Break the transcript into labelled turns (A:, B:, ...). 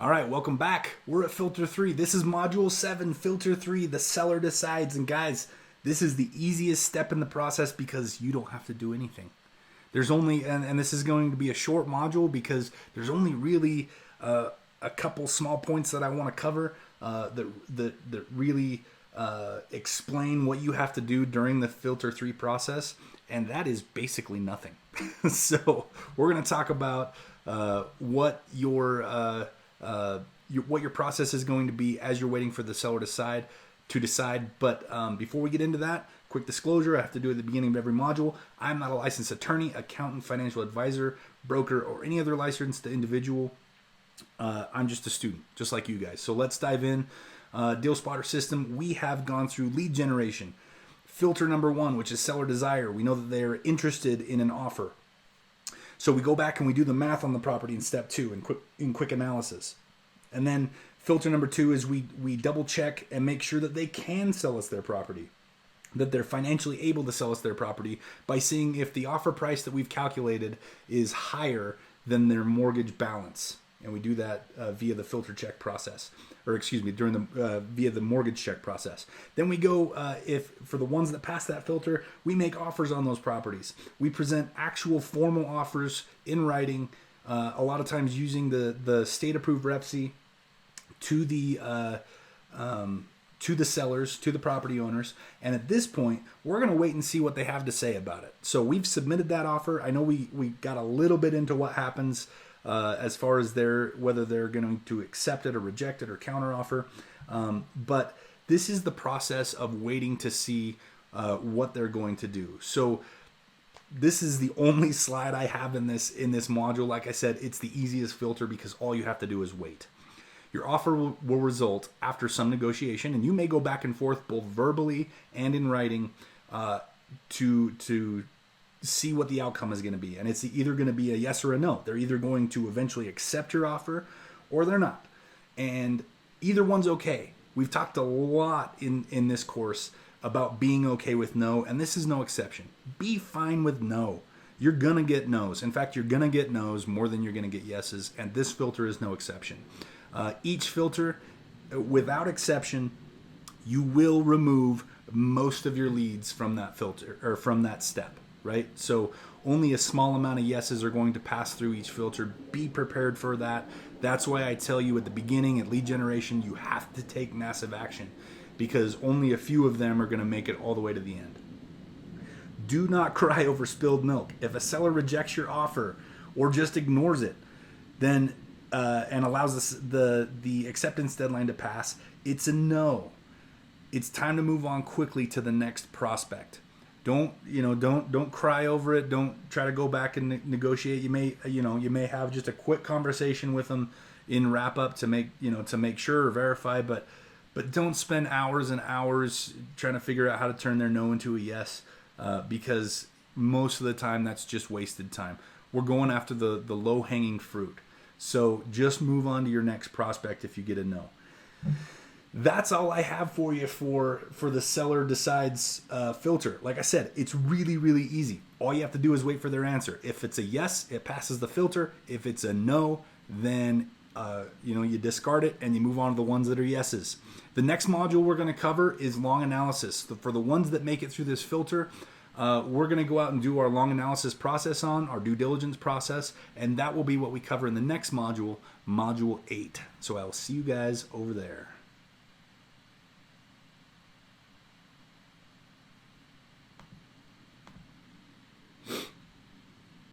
A: All right, welcome back. We're at filter 3. This is module 7, filter 3, the seller decides. And guys, this is the easiest step in the process because you don't have to do anything. There's only, and this is going to be a short module because there's only really a couple small points that I want to cover that really explain what you have to do during the filter 3 process. And that is basically nothing. So we're going to talk about what your process is going to be as you're waiting for the seller to decide. But before we get into that, quick disclosure, I have to do at the beginning of every module. I'm not a licensed attorney, accountant, financial advisor, broker, or any other licensed individual. I'm just a student, just like you guys. So let's dive in. Deal Spotter system, we have gone through lead generation. Filter number 1, which is seller desire. We know that they're interested in an offer. So we go back and we do the math on the property in step 2 in quick analysis. And then filter number 2 is we double check and make sure that they can sell us their property, that they're financially able to sell us their property by seeing if the offer price that we've calculated is higher than their mortgage balance. And we do that via the filter check process, or excuse me, via the mortgage check process. Then we go, if for the ones that pass that filter, we make offers on those properties. We present actual formal offers in writing, a lot of times using the state-approved REPC to the sellers, to the property owners. And at this point, we're going to wait and see what they have to say about it. So we've submitted that offer. I know we got a little bit into what happens as far as whether they're going to accept it or reject it or counteroffer. But this is the process of waiting to see what they're going to do. So this is the only slide I have in this module. Like I said, it's the easiest filter because all you have to do is wait. Your offer will result after some negotiation, and you may go back and forth both verbally and in writing to see what the outcome is going to be. And it's either going to be a yes or a no. They're either going to eventually accept your offer or they're not. And either one's okay. We've talked a lot in this course about being okay with no, and this is no exception. Be fine with no. You're going to get no's. In fact, you're going to get no's more than you're going to get yeses, and this filter is no exception. Each filter, without exception, you will remove most of your leads from that filter or from that step, right? So only a small amount of yeses are going to pass through each filter. Be prepared for that. That's why I tell you at the beginning, at lead generation, you have to take massive action because only a few of them are going to make it all the way to the end. Do not cry over spilled milk. If a seller rejects your offer or just ignores it, then and allows the acceptance deadline to pass, it's a no. It's time to move on quickly to the next prospect. Don't cry over it. Don't try to go back and negotiate. You may have just a quick conversation with them in wrap up to make sure or verify, but don't spend hours and hours trying to figure out how to turn their no into a yes, because most of the time that's just wasted time. We're going after the low hanging fruit. So just move on to your next prospect if you get a no. That's all I have for you for the seller decides filter. Like I said, it's really, really easy. All you have to do is wait for their answer. If it's a yes, it passes the filter. If it's a no, then you discard it and you move on to the ones that are yeses. The next module we're going to cover is long analysis. For the ones that make it through this filter, we're going to go out and do our long analysis process our due diligence process, and that will be what we cover in the next module, module 8. So I will see you guys over there.